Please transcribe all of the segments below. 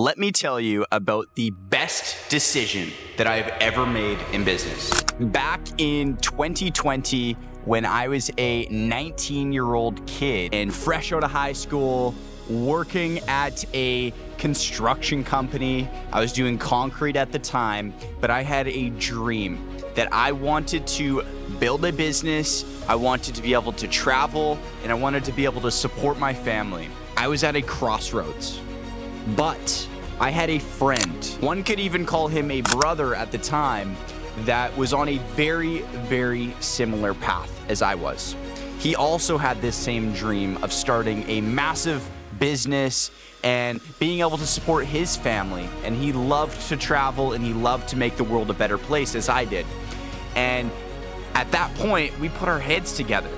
Let me tell you about the best decision that I've ever made in business. Back in 2020, when I was a 19-year-old kid and fresh out of high school, working at a construction company. I was doing concrete at the time, but I had a dream that I wanted to build a business. I wanted to be able to travel, and I wanted to be able to support my family. I was at a crossroads, but I had a friend. One could even call him a brother at the time that was on a very, very similar path as I was. He also had this same dream of starting a massive business and being able to support his family. And he loved to travel and he loved to make the world a better place as I did. And at that point, we put our heads together.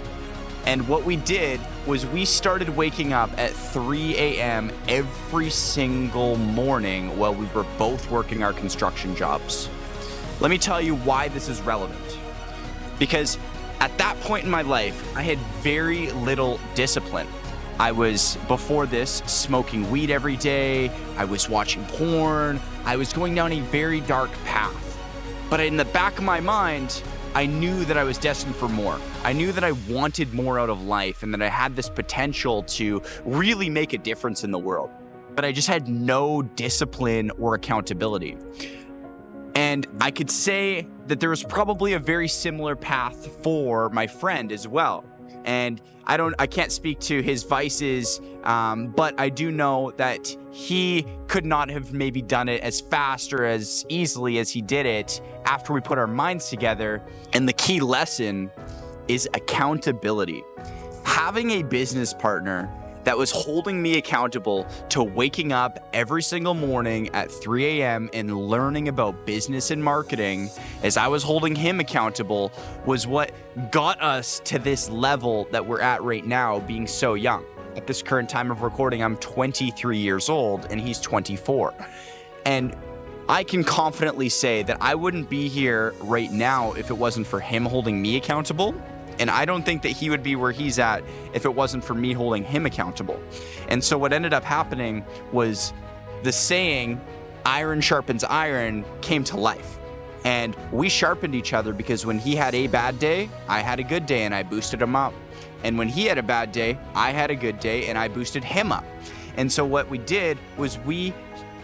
And what we did was we started waking up at 3 a.m. every single morning while we were both working our construction jobs. Let me tell you why this is relevant. Because at that point in my life, I had very little discipline. I was, before this, smoking weed every day. I was watching porn. I was going down a very dark path. But in the back of my mind, I knew that I was destined for more. I knew that I wanted more out of life and that I had this potential to really make a difference in the world. But I just had no discipline or accountability. And I could say that there was probably a very similar path for my friend as well. And I can't speak to his vices, but I do know that he could not have maybe done it as fast or as easily as he did it after we put our minds together. And the key lesson is accountability. Having a business partner that was holding me accountable to waking up every single morning at 3 a.m. and learning about business and marketing as I was holding him accountable was what got us to this level that we're at right now, being so young. At this current time of recording, I'm 23 years old and he's 24. And I can confidently say that I wouldn't be here right now if it wasn't for him holding me accountable. And I don't think that he would be where he's at if it wasn't for me holding him accountable. And so what ended up happening was the saying, iron sharpens iron, came to life. And we sharpened each other because when he had a bad day, I had a good day and I boosted him up. And when he had a bad day, I had a good day and I boosted him up. And so what we did was we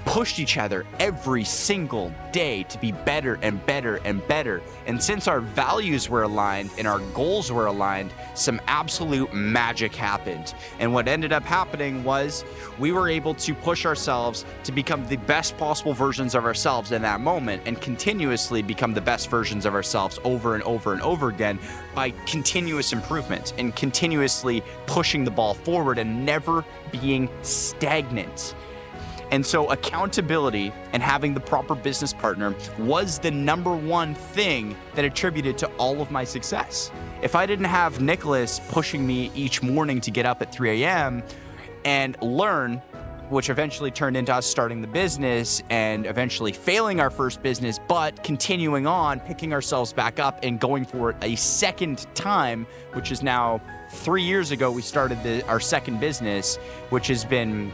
pushed each other every single day to be better and better and better. And since our values were aligned and our goals were aligned, some absolute magic happened. And what ended up happening was we were able to push ourselves to become the best possible versions of ourselves in that moment and continuously become the best versions of ourselves over and over and over again by continuous improvement and continuously pushing the ball forward and never being stagnant. And so accountability and having the proper business partner was the number one thing that attributed to all of my success. If I didn't have Nicholas pushing me each morning to get up at 3 a.m. and learn, which eventually turned into us starting the business and eventually failing our first business, but continuing on, picking ourselves back up and going for it a second time, which is now 3 years ago, we started our second business, which has been,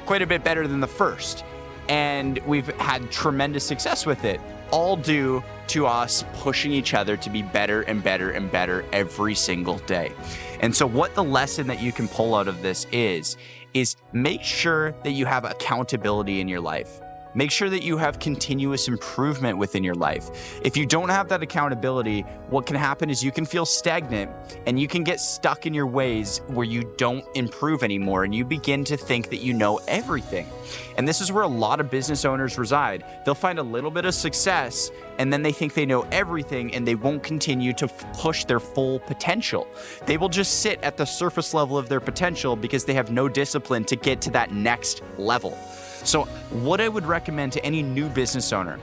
quite a bit better than the first. And we've had tremendous success with it, all due to us pushing each other to be better and better and better every single day. And so what the lesson that you can pull out of this is make sure that you have accountability in your life. Make sure that you have continuous improvement within your life. If you don't have that accountability, what can happen is you can feel stagnant and you can get stuck in your ways where you don't improve anymore and you begin to think that you know everything. And this is where a lot of business owners reside. They'll find a little bit of success and then they think they know everything and they won't continue to push their full potential. They will just sit at the surface level of their potential because they have no discipline to get to that next level. So what I would recommend to any new business owner,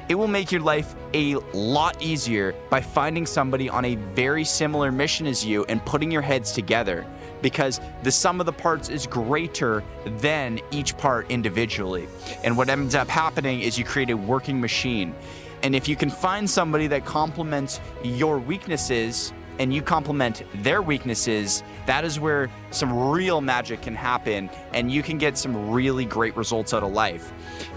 it will make your life a lot easier by finding somebody on a very similar mission as you and putting your heads together, because the sum of the parts is greater than each part individually. And what ends up happening is you create a working machine. And if you can find somebody that complements your weaknesses and you complement their weaknesses, that is where some real magic can happen and you can get some really great results out of life.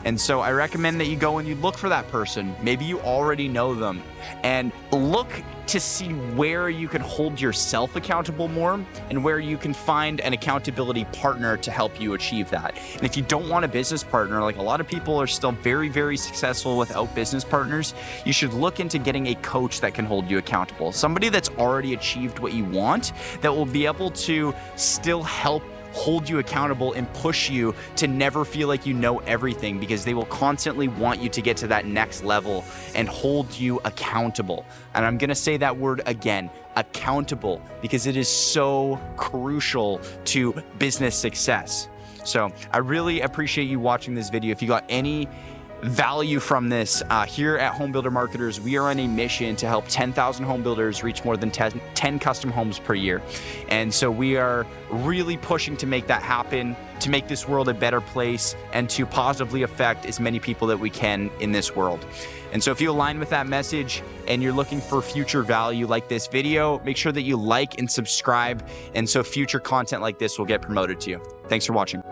And so I recommend that you go and you look for that person. Maybe you already know them, and look to see where you can hold yourself accountable more and where you can find an accountability partner to help you achieve that. And if you don't want a business partner, like a lot of people are still very, very successful without business partners, you should look into getting a coach that can hold you accountable. Somebody that's already achieved what you want, that will be able to still help hold you accountable and push you to never feel like you know everything, because they will constantly want you to get to that next level and hold you accountable. And I'm going to say that word again, accountable, because it is so crucial to business success. So I really appreciate you watching this video. If you got any value from this, here at Home Builder Marketers, we are on a mission to help 10,000 home builders reach more than 10 custom homes per year. And so we are really pushing to make that happen, to make this world a better place, and to positively affect as many people that we can in this world. And so if you align with that message and you're looking for future value like this video, make sure that you like and subscribe, and so future content like this will get promoted to you. Thanks for watching.